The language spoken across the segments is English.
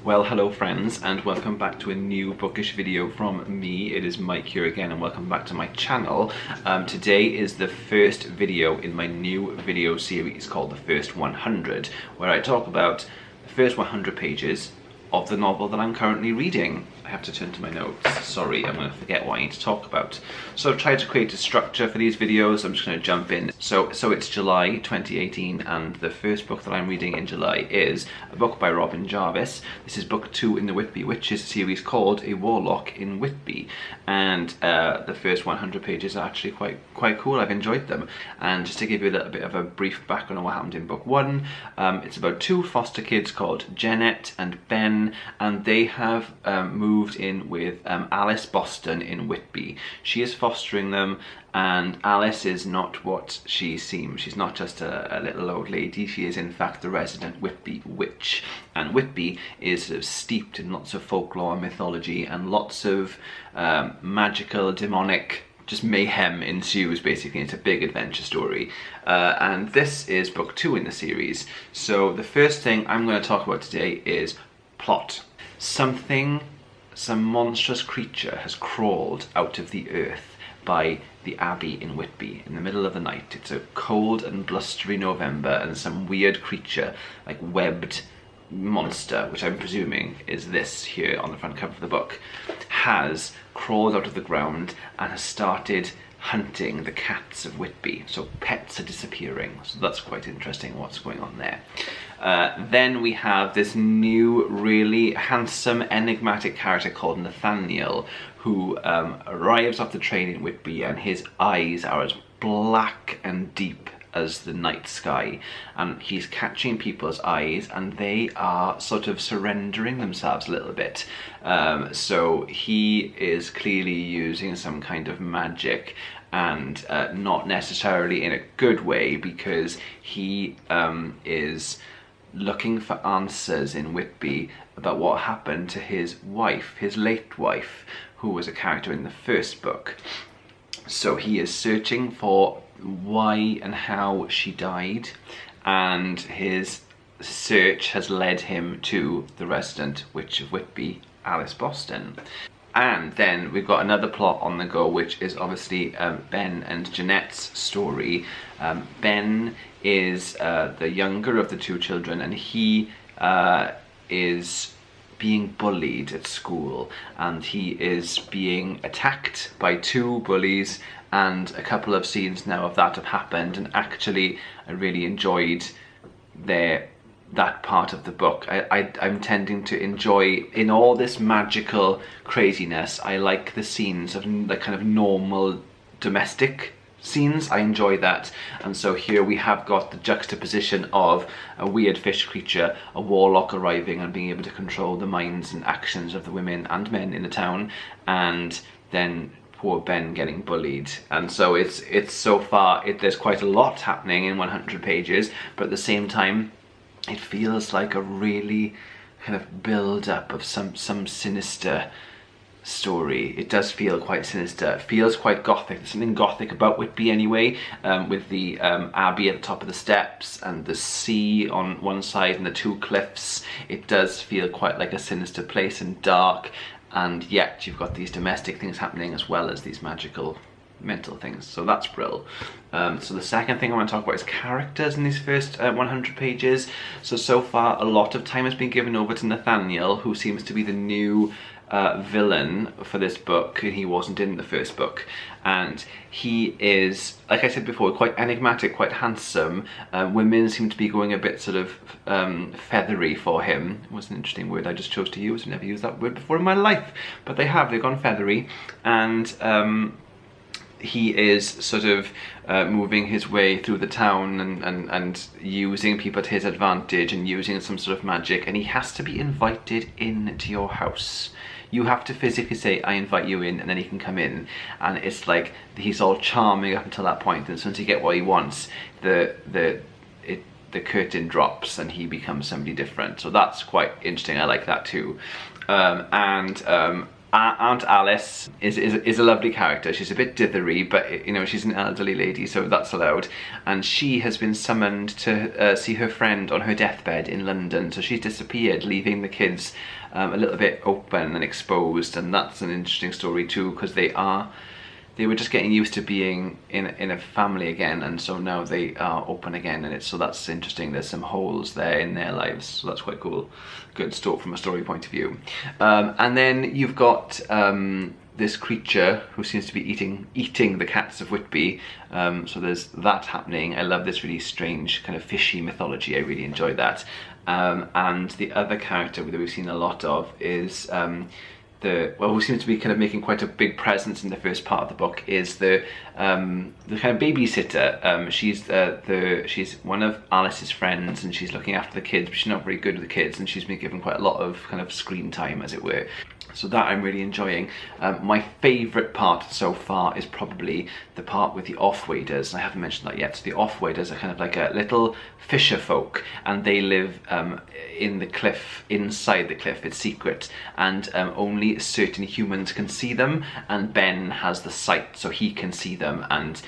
Well, hello friends, and welcome back to a new bookish video from me. It is Mike here again, and welcome back to my channel. Today is the first video in my new video series called The First 100, where I talk about the first 100 pages of the novel that I'm currently reading. I have to turn to my notes. Sorry, I'm going to forget what I need to talk about. So I've tried to create a structure for these videos. I'm just going to jump in. So it's July 2018, and the first book that I'm reading in July is a book by Robin Jarvis. This is book 2 in the Whitby Witches series called A Warlock in Whitby. And the first 100 pages are actually quite cool. I've enjoyed them. And just to give you a little bit of a brief background on what happened in book 1, it's about two foster kids called Jeanette and Ben, and they have moved in with Alice Boston in Whitby. She is fostering them, and Alice is not what she seems. She's not just a little old lady. She is in fact the resident Whitby witch, and Whitby is sort of steeped in lots of folklore and mythology, and lots of magical, demonic, just mayhem ensues. Basically, it's a big adventure story, and this is book 2 in the series. So the first thing I'm going to talk about today is plot. Some monstrous creature has crawled out of the earth by the Abbey in Whitby in the middle of the night. It's a cold and blustery November, and some weird creature, like webbed monster, which I'm presuming is this here on the front cover of the book, has crawled out of the ground and has started hunting the cats of Whitby. So pets are disappearing, so that's quite interesting what's going on there. Then we have this new, really handsome, enigmatic character called Nathaniel, who arrives off the train in Whitby, and his eyes are as black and deep as the night sky, and he's catching people's eyes, and they are sort of surrendering themselves a little bit. So he is clearly using some kind of magic, and not necessarily in a good way, because he is looking for answers in Whitby about what happened to his wife, his late wife, who was a character in the first book. So he is searching for why and how she died, and his search has led him to the resident witch of Whitby, Alice Boston. And then we've got another plot on the go, which is obviously Ben and Jeanette's story. Ben is the younger of the two children, and he is being bullied at school, and he is being attacked by two bullies, and a couple of scenes now of that have happened, and actually I really enjoyed that part of the book. I'm tending to enjoy, in all this magical craziness, I like the scenes of the kind of normal domestic scenes. I enjoy that. And so here we have got the juxtaposition of a weird fish creature, a warlock arriving and being able to control the minds and actions of the women and men in the town, and then poor Ben getting bullied. And so it's so far, there's quite a lot happening in 100 pages, but at the same time it feels like a really kind of build-up of some sinister story. It does feel quite sinister. It feels quite gothic. There's something gothic about Whitby anyway, with the Abbey at the top of the steps and the sea on one side and the two cliffs. It does feel quite like a sinister place and dark, and yet you've got these domestic things happening as well as these magical mental things. So that's brill. So the second thing I want to talk about is characters in these first 100 pages. So far a lot of time has been given over to Nathaniel, who seems to be the new villain for this book. He wasn't in the first book, and he is, like I said before, quite enigmatic, quite handsome. Women seem to be going a bit sort of feathery for him. It was an interesting word I just chose to use. I've never used that word before in my life, but they've gone feathery, and he is sort of moving his way through the town and using people to his advantage and using some sort of magic, and he has to be invited into your house. You have to physically say, I invite you in, and then he can come in. And it's like he's all charming up until that point, and as soon as he gets what he wants, the curtain drops and he becomes somebody different. So that's quite interesting. I like that too. Aunt Alice is a lovely character. She's a bit dithery, but you know, she's an elderly lady, so that's allowed. And she has been summoned to see her friend on her deathbed in London. So she's disappeared, leaving the kids a little bit open and exposed. And that's an interesting story too, because they were just getting used to being in a family again, and so now they are open again, and so that's interesting. There's some holes there in their lives, so that's quite cool. Good stuff from a story point of view. And then you've got this creature who seems to be eating the cats of Whitby. So there's that happening. I love this really strange kind of fishy mythology. I really enjoy that. And the other character that we've seen a lot of is who seems to be kind of making quite a big presence in the first part of the book is the kind of babysitter. She's one of Alice's friends, and she's looking after the kids, but she's not very good with the kids, and she's been given quite a lot of kind of screen time, as it were. So that I'm really enjoying. My favourite part so far is probably the part with the off-waders. I haven't mentioned that yet. So the off-waders are kind of like a little fisher folk, and they live in the cliff, inside the cliff. It's secret, and only certain humans can see them, and Ben has the sight, so he can see them, and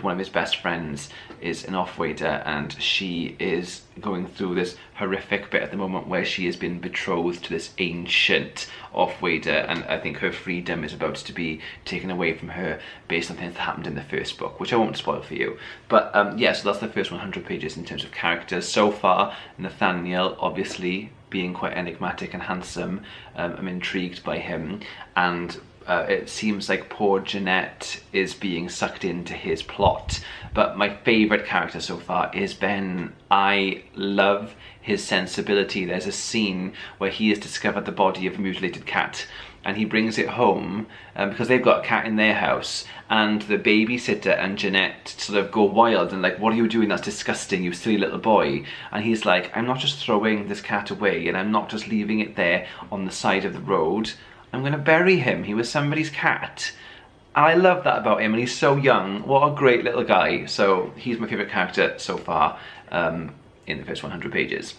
one of his best friends is an off-wader, and she is going through this horrific bit at the moment where she has been betrothed to this ancient off-wader, and I think her freedom is about to be taken away from her based on things that happened in the first book, which I won't spoil for you. But yeah, so that's the first 100 pages in terms of characters. So far, Nathaniel, obviously being quite enigmatic and handsome, I'm intrigued by him, and it seems like poor Jeanette is being sucked into his plot. But my favourite character so far is Ben. I love his sensibility. There's a scene where he has discovered the body of a mutilated cat, and he brings it home because they've got a cat in their house, and the babysitter and Jeanette sort of go wild and like, what are you doing? That's disgusting, you silly little boy. And he's like, I'm not just throwing this cat away, and I'm not just leaving it there on the side of the road. I'm going to bury him. He was somebody's cat. And I love that about him, and he's so young. What a great little guy. So he's my favourite character so far in the first 100 pages.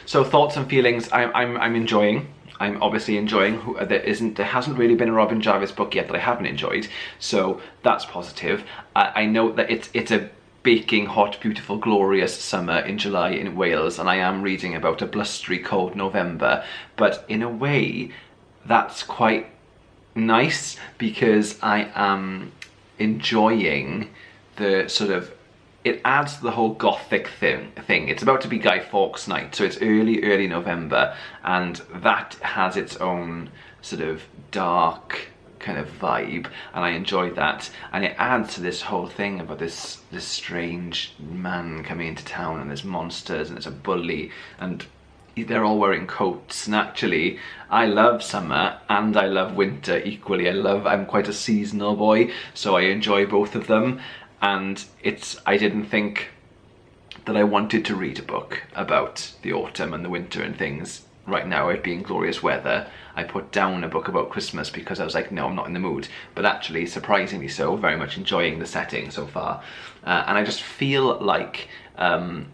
So thoughts and feelings, I'm enjoying. I'm obviously enjoying. There hasn't really been a Robin Jarvis book yet that I haven't enjoyed, so that's positive. I know that it's a baking hot, beautiful, glorious summer in July in Wales, and I am reading about a blustery, cold November, but in a way that's quite nice because I am enjoying the sort of, it adds to the whole gothic thing. It's about to be Guy Fawkes night, so it's early November, and that has its own sort of dark kind of vibe, and I enjoy that, and it adds to this whole thing about this strange man coming into town, and there's monsters, and there's a bully, and they're all wearing coats. And actually, I love summer and I love winter equally. I'm quite a seasonal boy, so I enjoy both of them. And I didn't think that I wanted to read a book about the autumn and the winter and things right now, it being glorious weather. I put down a book about Christmas because I was like, no, I'm not in the mood. But actually, surprisingly so, very much enjoying the setting so far. And I just feel like I'm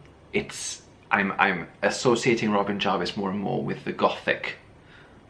associating Robin Jarvis more and more with the Gothic.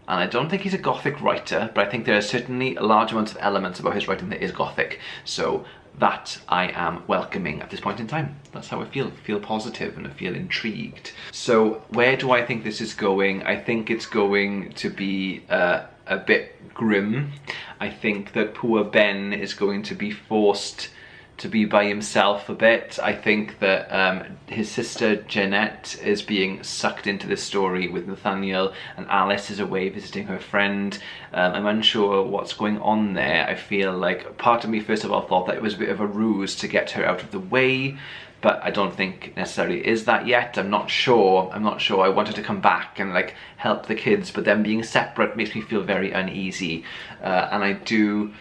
And I don't think he's a Gothic writer, but I think there are certainly large amounts of elements about his writing that is Gothic. So that I am welcoming at this point in time. That's how I feel. I feel positive and I feel intrigued. So where do I think this is going? I think it's going to be a bit grim. I think that poor Ben is going to be forced to be by himself a bit. I think that his sister Jeanette is being sucked into this story with Nathaniel, and Alice is away visiting her friend. I'm unsure what's going on there. I feel like part of me first of all thought that it was a bit of a ruse to get her out of the way, but I don't think necessarily is that yet. I'm not sure. I wanted to come back and like help the kids, but them being separate makes me feel very uneasy. And I do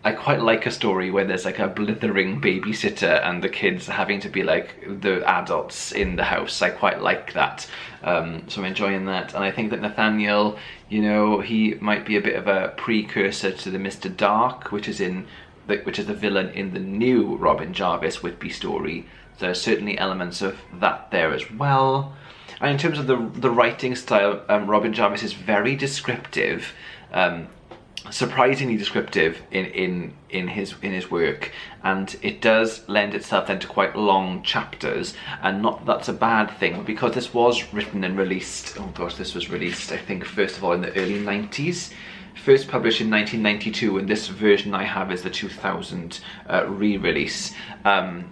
I quite like a story where there's like a blithering babysitter and the kids having to be like the adults in the house. I quite like that. So I'm enjoying that. And I think that Nathaniel, you know, he might be a bit of a precursor to the Mr. Dark, which is the villain in the new Robin Jarvis Whitby story. There are certainly elements of that there as well. And in terms of the writing style, Robin Jarvis is very descriptive, surprisingly descriptive in his work, and it does lend itself then to quite long chapters, and not that that's a bad thing, because this was written and released, oh gosh, this was released I think first of all in the early 90s, first published in 1992, and this version I have is the 2000 re-release.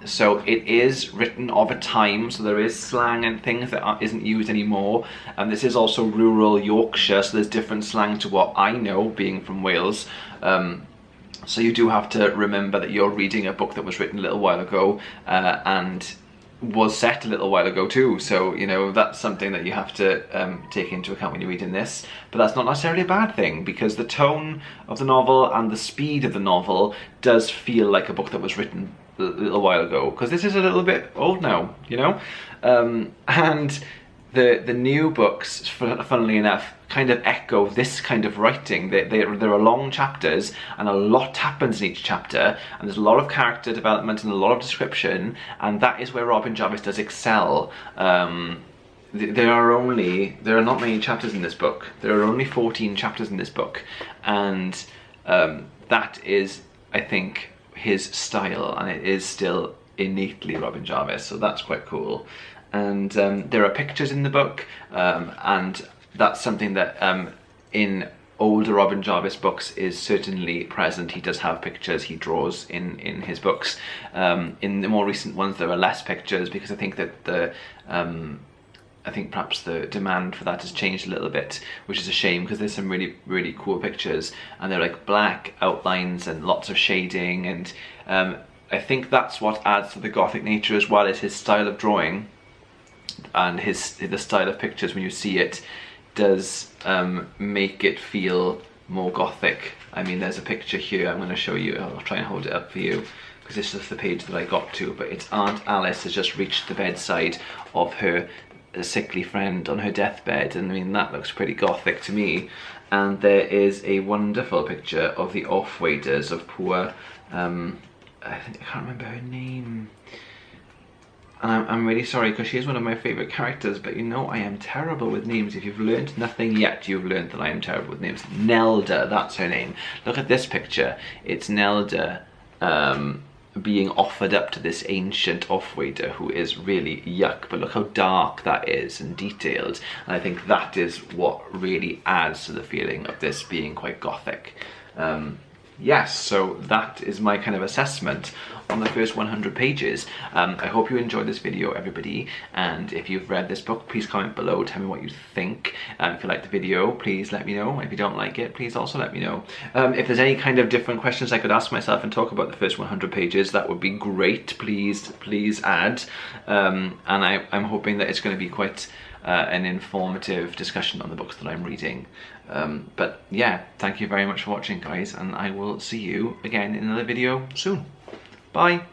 So it is written of a time, so there is slang and things that isn't used anymore, and this is also rural Yorkshire, so there's different slang to what I know, being from Wales. So you do have to remember that you're reading a book that was written a little while ago, and was set a little while ago too, so you know that's something that you have to take into account when you're reading this. But that's not necessarily a bad thing, because the tone of the novel and the speed of the novel does feel like a book that was written a little while ago, because this is a little bit old now, you know. And the new books, funnily enough, kind of echo this kind of writing. There are long chapters, and a lot happens in each chapter, and there's a lot of character development and a lot of description, and that is where Robin Jarvis does excel. There are not many chapters in this book. There are only 14 chapters in this book, and that is, I think, his style, and it is still innately Robin Jarvis, so that's quite cool. And there are pictures in the book, and that's something that in older Robin Jarvis books is certainly present. He does have pictures he draws in his books. In the more recent ones there are less pictures, because I think that I think perhaps the demand for that has changed a little bit, which is a shame, because there's some really, really cool pictures, and they're like black outlines and lots of shading, and I think that's what adds to the gothic nature, as well as his style of drawing and the style of pictures. When you see it, does make it feel more gothic. I mean, there's a picture here I'm going to show you. I'll try and hold it up for you, because this is the page that I got to, but it's Aunt Alice has just reached the bedside of her sickly friend on her deathbed, and I mean that looks pretty gothic to me. And there is a wonderful picture of the off-waders of poor I can't remember her name, and I'm really sorry, because she is one of my favourite characters, but you know I am terrible with names. If you've learned nothing yet, you've learned that I am terrible with names. Nelda, that's her name. Look at this picture. It's Nelda being offered up to this ancient off-wader who is really yuck, but look how dark that is and detailed, and I think that is what really adds to the feeling of this being quite gothic. Yes, so that is my kind of assessment on the first 100 pages. I hope you enjoyed this video, everybody, and if you've read this book, please comment below, tell me what you think. If you like the video, please let me know. If you don't like it, please also let me know. If there's any kind of different questions I could ask myself and talk about the first 100 pages, that would be great. Please add. And I'm hoping that it's going to be quite an informative discussion on the books that I'm reading. But yeah, thank you very much for watching, guys, and I will see you again in another video soon. Bye!